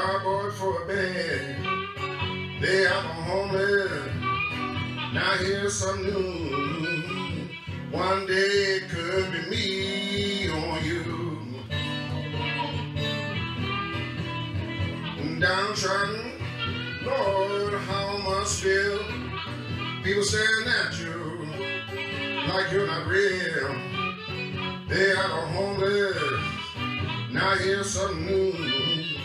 cardboard for a bed. They are the homeless. Now here's some news. One day it could be me or you. Downtrodden, Lord, how much feel. People staring at you like you're not real. They are the homeless. Now here's some news.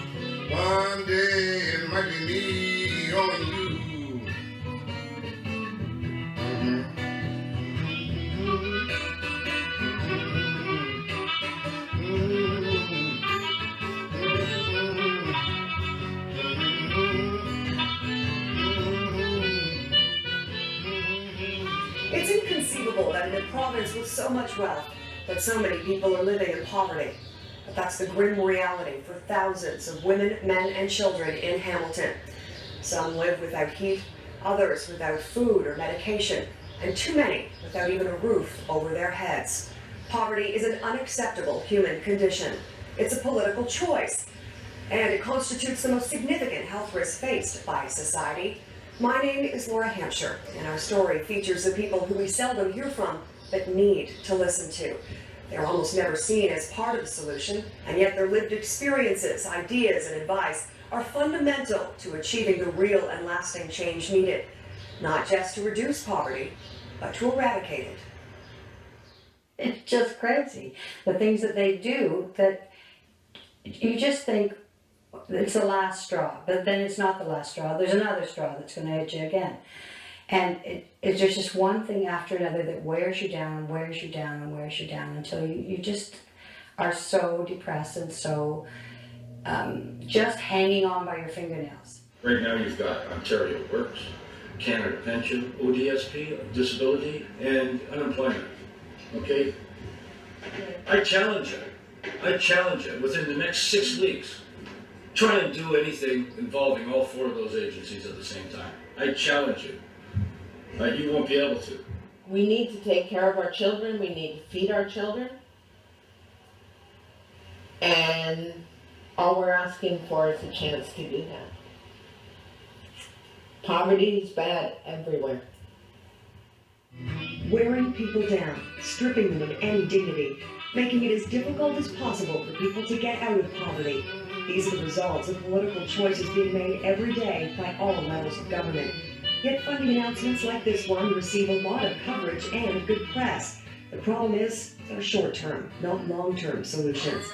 One day it might be me or you. It's inconceivable that in a province with so much wealth, that so many people are living in poverty. But that's the grim reality for thousands of women, men, and children in Hamilton. Some live without heat, others without food or medication, and too many without even a roof over their heads. Poverty is an unacceptable human condition. It's a political choice, and it constitutes the most significant health risk faced by society. My name is Laura Hampshire, and our story features the people who we seldom hear from but need to listen to. They're almost never seen as part of the solution, and yet their lived experiences, ideas, and advice are fundamental to achieving the real and lasting change needed, not just to reduce poverty, but to eradicate it. It's just crazy, the things that they do, that you just think it's the last straw, but then it's not the last straw. There's another straw that's going to hit you again. And it's just one thing after another that wears you down and wears you down and wears you down until you just are so depressed and so just hanging on by your fingernails. Right now you've got Ontario Works, Canada Pension, ODSP, disability, and unemployment. Okay? I challenge you within the next 6 weeks. Try and do anything involving all 4 of those agencies at the same time. I challenge you. You won't be able to. We need to take care of our children. We need to feed our children. And all we're asking for is a chance to do that. Poverty is bad everywhere. Wearing people down, stripping them of any dignity, making it as difficult as possible for people to get out of poverty. These are the results of political choices being made every day by all levels of government. Yet funding announcements like this one receive a lot of coverage and good press. The problem is, they're short-term, not long-term solutions.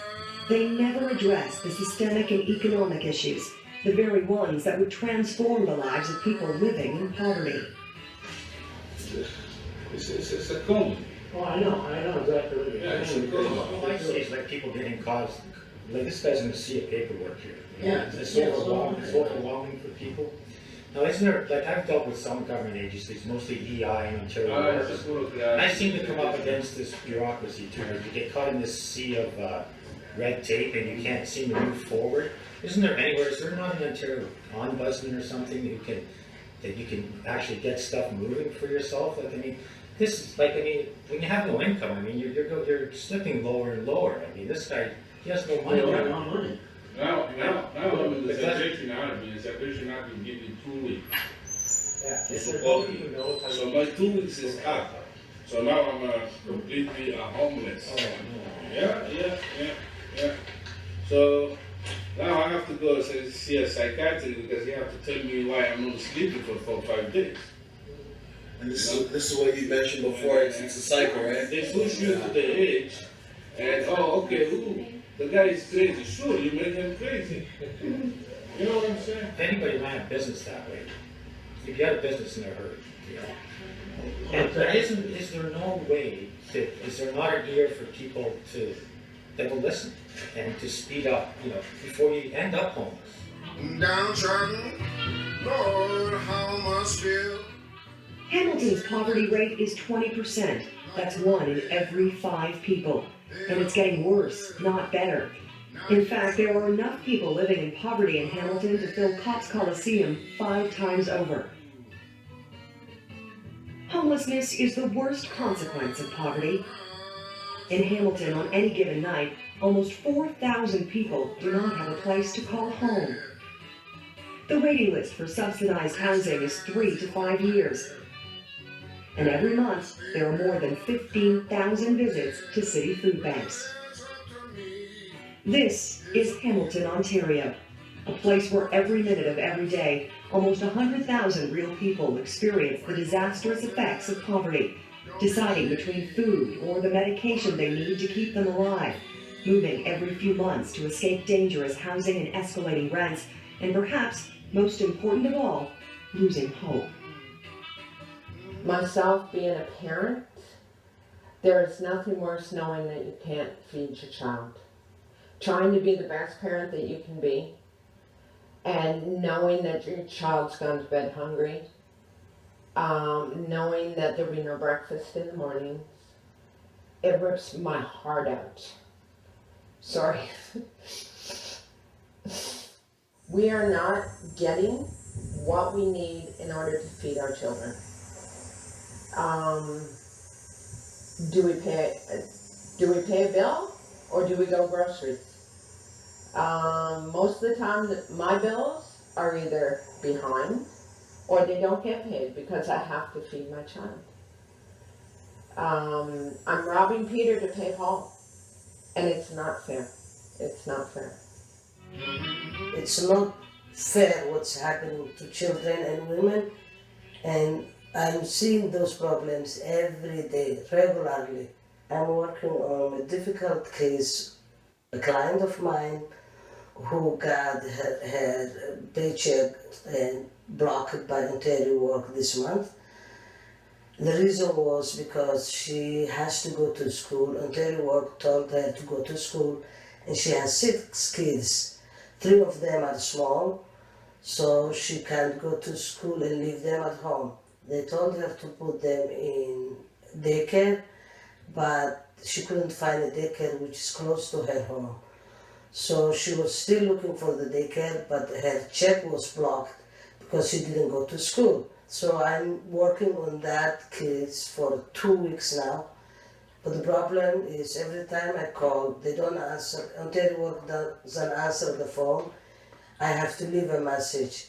They never address the systemic and economic issues, the very ones that would transform the lives of people living in poverty. It's a coma. Oh, I know exactly what you're saying. Yeah, it's a coma. All I see is like people getting caused, like this guy's in a sea of paperwork here. Yeah. It's overwhelming for people. Now, isn't there, like I've dealt with some government agencies, mostly EI and Ontario Works, and I seem to come up against this bureaucracy too, where you get caught in this sea of red tape and you can't seem to move forward. Is there not an Ontario ombudsman or something that you can actually get stuff moving for yourself? Like, I mean, this is like, I mean, when you have no income, I mean, you're slipping lower and lower. I mean, this guy, he has no money. No money. Now, the suggestion out of me is that they should not be given 2 weeks. Yeah, is there nobody who knows how So my 2 weeks is up. So now I'm completely homeless. Oh, no. Yeah. So now I have to go see a psychiatrist because you have to tell me why I'm not sleeping for 4 or 5 days. And this is what you mentioned before. It's a cycle, right? They push you to the edge, and the guy is crazy. Sure, you make him crazy. You know what I'm saying? If anybody ran a business that way, if you had a business in a hurry, you know. And is there no way is there not an ear for people that will listen and to speed up, you know, before you end up homeless? Downtrodden, Lord, how much feel. Hamilton's poverty rate is 20%. That's 1 in every 5 people. And it's getting worse, not better. In fact, there are enough people living in poverty in Hamilton to fill Cops Coliseum 5 times over. Homelessness is the worst consequence of poverty. In Hamilton, on any given night, almost 4,000 people do not have a place to call home. The waiting list for subsidized housing is 3 to 5 years. And every month, there are more than 15,000 visits to city food banks. This is Hamilton, Ontario, a place where every minute of every day, almost 100,000 real people experience the disastrous effects of poverty, deciding between food or the medication they need to keep them alive, moving every few months to escape dangerous housing and escalating rents, and perhaps, most important of all, losing hope. Myself being a parent, there is nothing worse knowing that you can't feed your child. Trying to be the best parent that you can be, and knowing that your child's gone to bed hungry, knowing that there'll be no breakfast in the mornings, it rips my heart out. Sorry. We are not getting what we need in order to feed our children. Do we pay a bill, or do we go groceries? Most of the time, my bills are either behind or they don't get paid because I have to feed my child. I'm robbing Peter to pay Paul, and it's not fair. It's not fair. It's not fair what's happening to children and women, and I'm seeing those problems every day, regularly. I'm working on a difficult case. A client of mine who got her paycheck blocked by Ontario Work this month. The reason was because she has to go to school. Ontario Work told her to go to school, and she has 6 kids. 3 of them are small, so she can't go to school and leave them at home. They told her to put them in daycare, but she couldn't find a daycare which is close to her home. So she was still looking for the daycare, but her check was blocked because she didn't go to school. So I'm working on that case for 2 weeks now. But the problem is every time I call, they don't answer. Ontario Work doesn't answer the phone. I have to leave a message.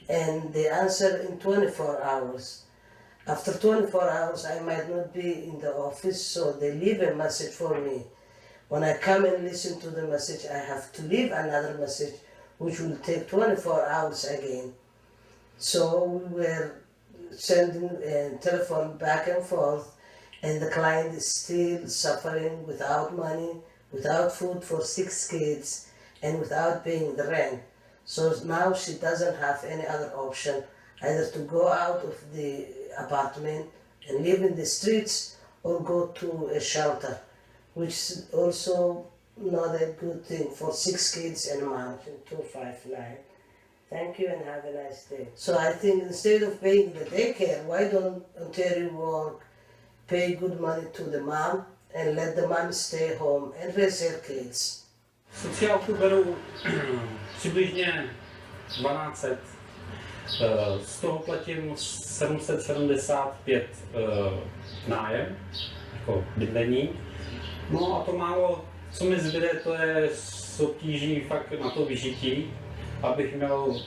And they answer in 24 hours. After 24 hours, I might not be in the office, so they leave a message for me. When I come and listen to the message, I have to leave another message, which will take 24 hours again. So we were sending a telephone back and forth, and the client is still suffering without money, without food for 6 kids, and without paying the rent. So now she doesn't have any other option, either to go out of the apartment and live in the streets or go to a shelter, which is also not a good thing for 6 kids and a mom in 259. Thank you and have a nice day. So I think instead of paying the daycare, why don't Ontario Work pay good money to the mom and let the mom stay home and raise her kids? Sociálku beru přibližně 1200. Z toho platím 775 nájem, jako bydlení. No a to málo, co mi zbyde, to je s obtíží fakt na to vyžití, abych měl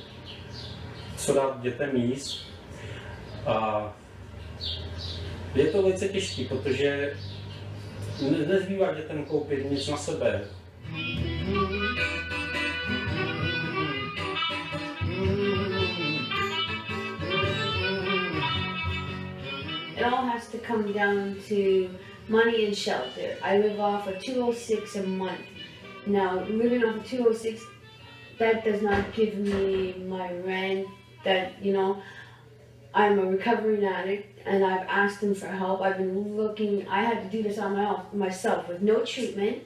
co dát dětem jíst. A je to velice těžké, protože nezbývá dětem koupit nic na sebe. It all has to come down to money and shelter. I live off of $206 a month. Now, living off of $206, that does not give me my rent. That, you know, I'm a recovering addict and I've asked them for help. I've been looking, I had to do this on myself with no treatment,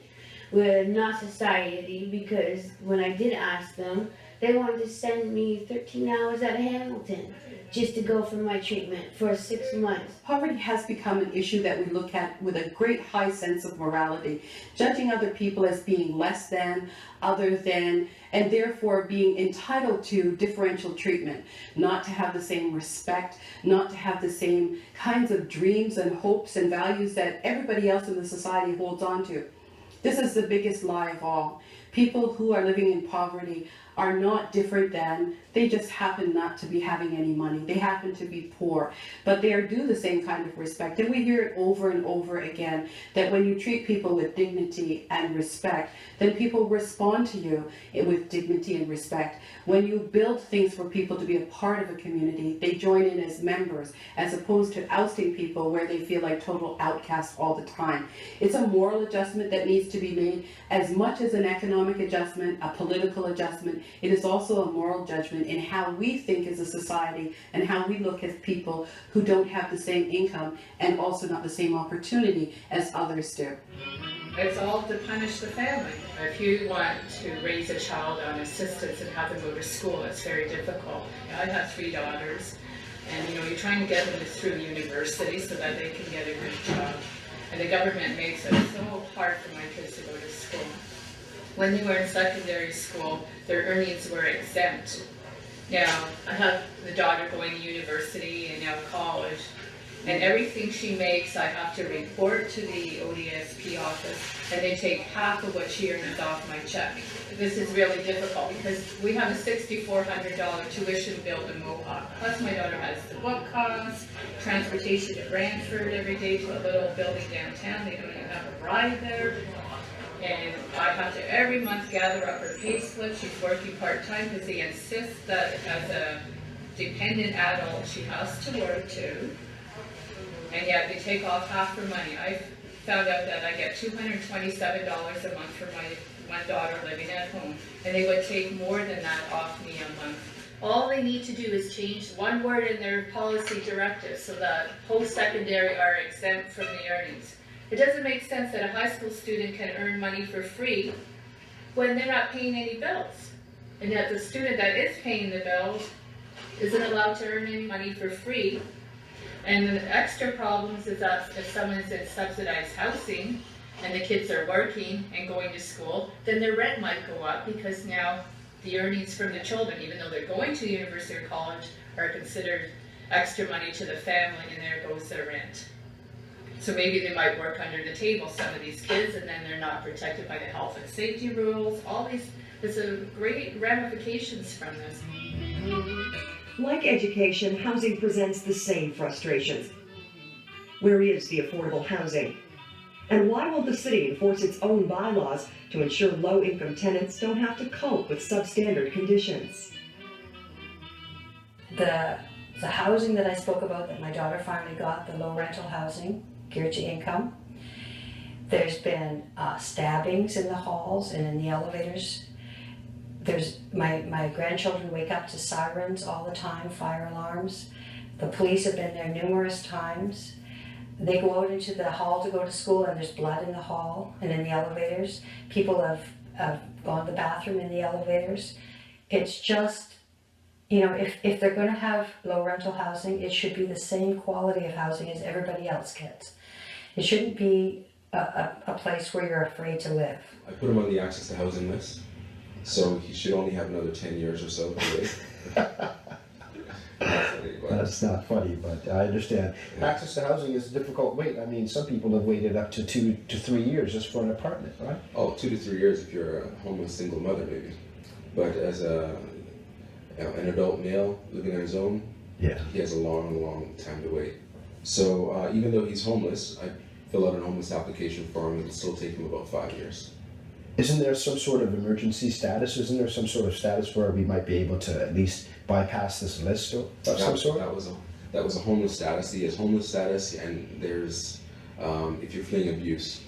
with not society, because when I did ask them, they wanted to send me 13 hours out of Hamilton just to go for my treatment for 6 months. Poverty has become an issue that we look at with a great high sense of morality, judging other people as being less than, other than, and therefore being entitled to differential treatment, not to have the same respect, not to have the same kinds of dreams and hopes and values that everybody else in the society holds on to. This is the biggest lie of all. People who are living in poverty are not different than, they just happen not to be having any money. They happen to be poor, but they are due the same kind of respect. And we hear it over and over again, that when you treat people with dignity and respect, then people respond to you with dignity and respect. When you build things for people to be a part of a community, they join in as members, as opposed to ousting people where they feel like total outcasts all the time. It's a moral adjustment that needs to be made as much as an economic adjustment, a political adjustment. It is also a moral judgment in how we think as a society and how we look at people who don't have the same income and also not the same opportunity as others do. It's all to punish the family. If you want to raise a child on assistance and have them go to school, it's very difficult. I have 3 daughters, and you're trying to get them through university so that they can get a good job. And the government makes it so hard for my kids to go to school. When they were in secondary school, their earnings were exempt. Now, I have the daughter going to university and now college, and everything she makes I have to report to the ODSP office, and they take half of what she earns off my check. This is really difficult because we have a $6,400 tuition bill in Mohawk. Plus my daughter has the book costs, transportation to Brantford every day to a little building downtown. They don't even have a ride there. And I have to every month gather up her pay slip. She's working part-time because they insist that as a dependent adult she has to work too. And yet they take off half her money. I found out that I get $227 a month for my one daughter living at home, and they would take more than that off me a month. All they need to do is change one word in their policy directive so that post-secondary are exempt from the earnings. It doesn't make sense that a high school student can earn money for free when they're not paying any bills, and yet the student that is paying the bills isn't allowed to earn any money for free. And the extra problems is that if someone's in subsidized housing and the kids are working and going to school, then their rent might go up because now the earnings from the children, even though they're going to university or college, are considered extra money to the family, and there goes their rent. So maybe they might work under the table, some of these kids, and then they're not protected by the health and safety rules. All these, there's a great ramifications from this. Like education, housing presents the same frustrations. Where is the affordable housing? And why won't the city enforce its own bylaws to ensure low-income tenants don't have to cope with substandard conditions? The housing that I spoke about that my daughter finally got, the low rental housing, geared to income, there's been stabbings in the halls and in the elevators. There's my grandchildren wake up to sirens all the time, fire alarms. The police have been there numerous times. They go out into the hall to go to school and there's blood in the hall and in the elevators. People have gone to the bathroom in the elevators. It's just, if they're going to have low rental housing, it should be the same quality of housing as everybody else gets. It shouldn't be a place where you're afraid to live. I put him on the access to housing list. So he should only have another 10 years or so to wait. That's not funny, but I understand. Yeah. Access to housing is a difficult wait. I mean, some people have waited up to 2 to 3 years just for an apartment, right? Oh, 2 to 3 years if you're a homeless single mother, maybe. But as an adult male living on his own, yeah, he has a long, long time to wait. So even though he's homeless, I fill out an homeless application for him. It'll still take him about 5 years. Isn't there some sort of emergency status? Isn't there some sort of status where we might be able to at least bypass this list of some sort? That was a homeless status. He has homeless status, and there's if you're fleeing abuse.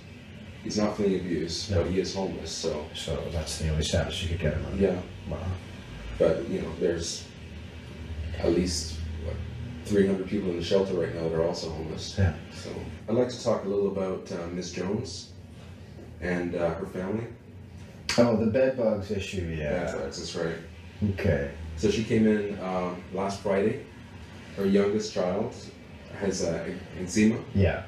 He's not fleeing abuse, no. But he is homeless. So that's the only status you could get him on. Yeah. Wow. But there's at least 300 people in the shelter right now that are also homeless. Yeah. So I'd like to talk a little about Ms. Jones and her family. Oh, the bed bugs issue, yeah. That's right. Okay. So she came in last Friday. Her youngest child has eczema. Yeah.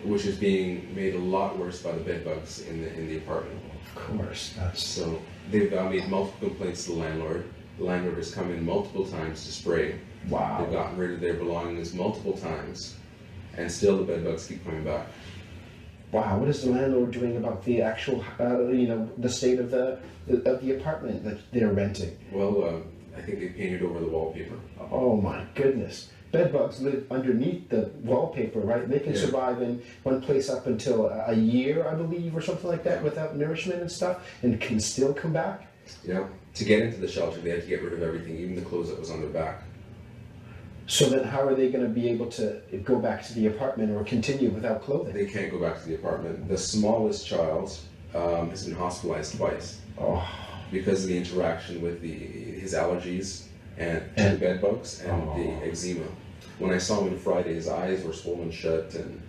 Which is being made a lot worse by the bed bugs in the apartment. Of course, So they've made multiple complaints to the landlord. The landlord has come in multiple times to spray. Wow. They've gotten rid of their belongings multiple times, and still the bed bugs keep coming back. Wow, what is the landlord doing about the actual, the state of the apartment that they're renting? Well, I think they painted over the wallpaper. Oh my goodness. Bedbugs live underneath the wallpaper, right? They can survive in one place up until a year, I believe, or something like that, without nourishment and stuff, and can still come back. Yeah. To get into the shelter, they had to get rid of everything, even the clothes that was on their back. So then how are they going to be able to go back to the apartment or continue without clothing? They can't go back to the apartment. The smallest child has been hospitalized twice. Oh. Because of the interaction with his allergies and bed bugs and the eczema. When I saw him on Friday, his eyes were swollen shut and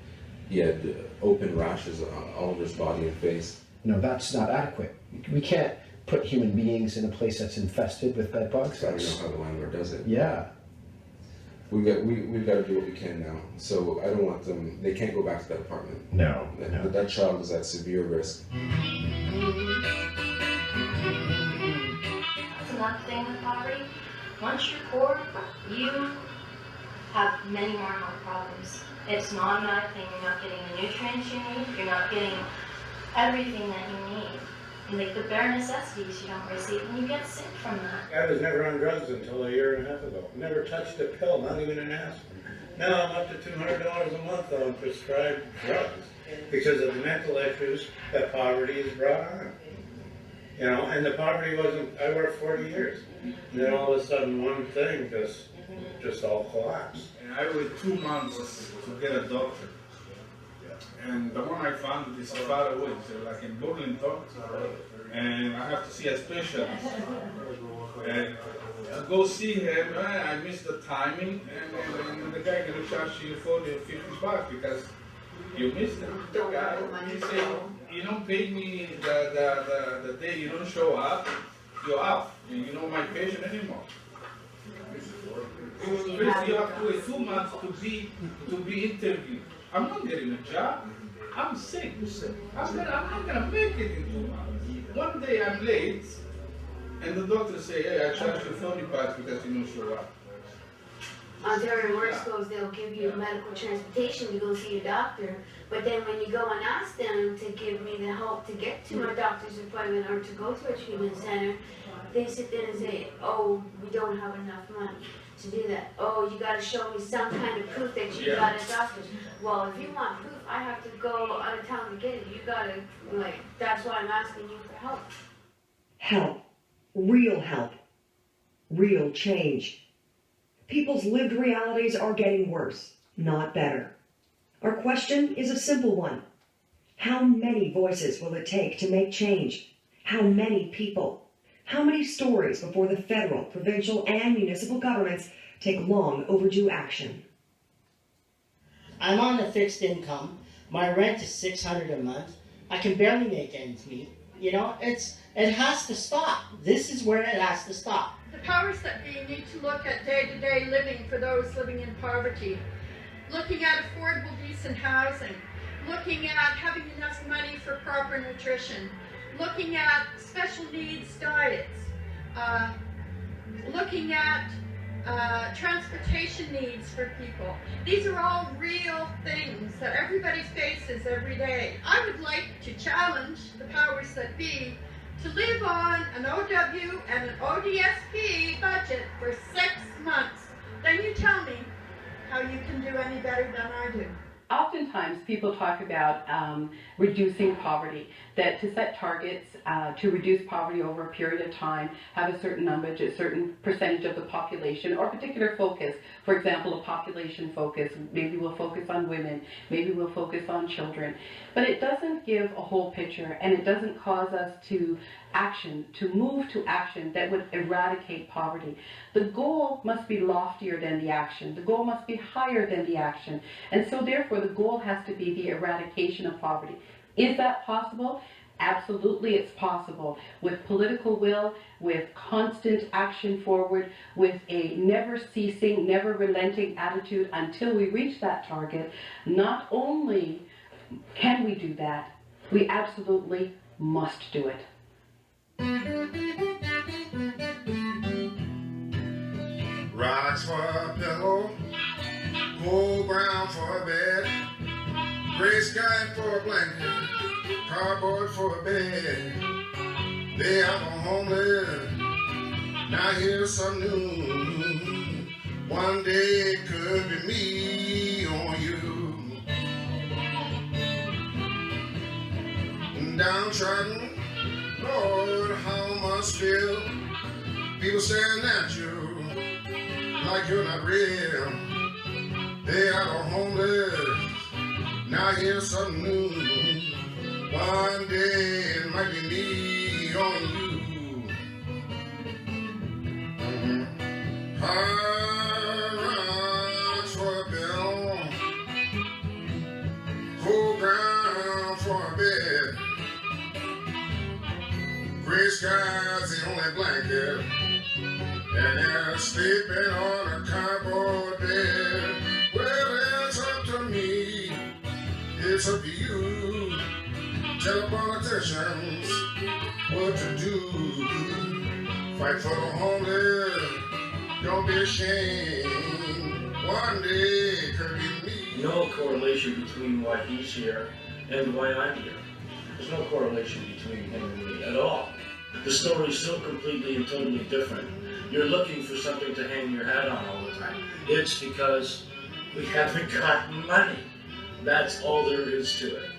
he had open rashes all over his body and face. No, that's not adequate. We can't put human beings in a place that's infested with bed bugs. I don't know how the landlord does it. Yeah. We've got to do what we can now. So I don't want them. They can't go back to that apartment. No. That child is at severe risk. That's another thing with poverty. Once you're poor, you have many more health problems. It's an automatic thing. You're not getting the nutrients you need. You're not getting everything that you need. Like the bare necessities you don't receive, and you get sick from that. I was never on drugs until a year and a half ago. Never touched a pill, not even an aspirin. Now I'm up to $200 a month on prescribed drugs because of the mental issues that poverty has brought on. You know, and the poverty wasn't, I worked 40 years. And then all of a sudden one thing just all collapsed. And I waited 2 months to get a doctor. And the one I found is far away, so like in Burlington, and I have to see a specialist. And to go see him, I missed the timing, and the guy gonna charge you 40 or 50 bucks because you missed it. The guy, he said, you don't pay me the day you don't show up, you're off, and you're not my patient anymore. First you have to wait 2 months to be interviewed. I'm not getting a job. I'm sick. I'm not gonna make it in 2 months. One day I'm late, and the doctor say, "Hey, I charge you 40 bucks because you don't show up." Ontario Works goes, they'll give you medical transportation to go see a doctor, but then when you go and ask them to give me the help to get to my doctor's appointment or to go to a treatment center, they sit there and say, "Oh, we don't have enough money to do that. Oh, you got to show me some kind of proof that you got a doctor's." Well, if you want proof, I have to go out of town to get it. You got to, that's why I'm asking you for help. Help. Real change. People's lived realities are getting worse, not better. Our question is a simple one. How many voices will it take to make change? How many people? How many stories before the federal, provincial, and municipal governments take long overdue action? I'm on a fixed income. My rent is $600 a month. I can barely make ends meet. You know, it has to stop. This is where it has to stop. The powers that be need to look at day-to-day living for those living in poverty, looking at affordable, decent housing, looking at having enough money for proper nutrition, looking at special needs diets, looking at transportation needs for people. These are all real things that everybody faces every day. I would like to challenge the powers that be to live on an OW and an ODSP budget for 6 months. Then you tell me how you can do any better than I do. Oftentimes people talk about reducing poverty, that to set targets to reduce poverty over a period of time, have a certain number, a certain percentage of the population, or particular focus. For example, a population focus, maybe we'll focus on women, maybe we'll focus on children. But it doesn't give a whole picture, and it doesn't cause us to move to action that would eradicate poverty. The goal must be loftier than the action. The goal must be higher than the action. And so therefore the goal has to be the eradication of poverty. Is that possible? Absolutely it's possible. With political will, with constant action forward, with a never ceasing, never relenting attitude until we reach that target. Not only can we do that, we absolutely must do it. Rocks for a pillow, gold brown for a bed, Gray sky for a blanket, cardboard for a bed. They are the homeless. Now here's some news. One day it could be me or you. Downtrodden, Lord, how much still people staring at you like you're not real. They are the homeless. Now here's some news. One day it might be me or you. High rise for a bill, cool ground for a bed. Gray sky's the only blanket, and they're sleeping on a cardboard bed. Well, it's up to me, it's up to you. Tell the politicians what to do. Fight for the homeless, don't be ashamed. One day it could be me. No correlation between why he's here and why I'm here. There's no correlation between him and me at all. The story's so completely and totally different. You're looking for something to hang your hat on all the time. It's because we haven't got money. That's all there is to it.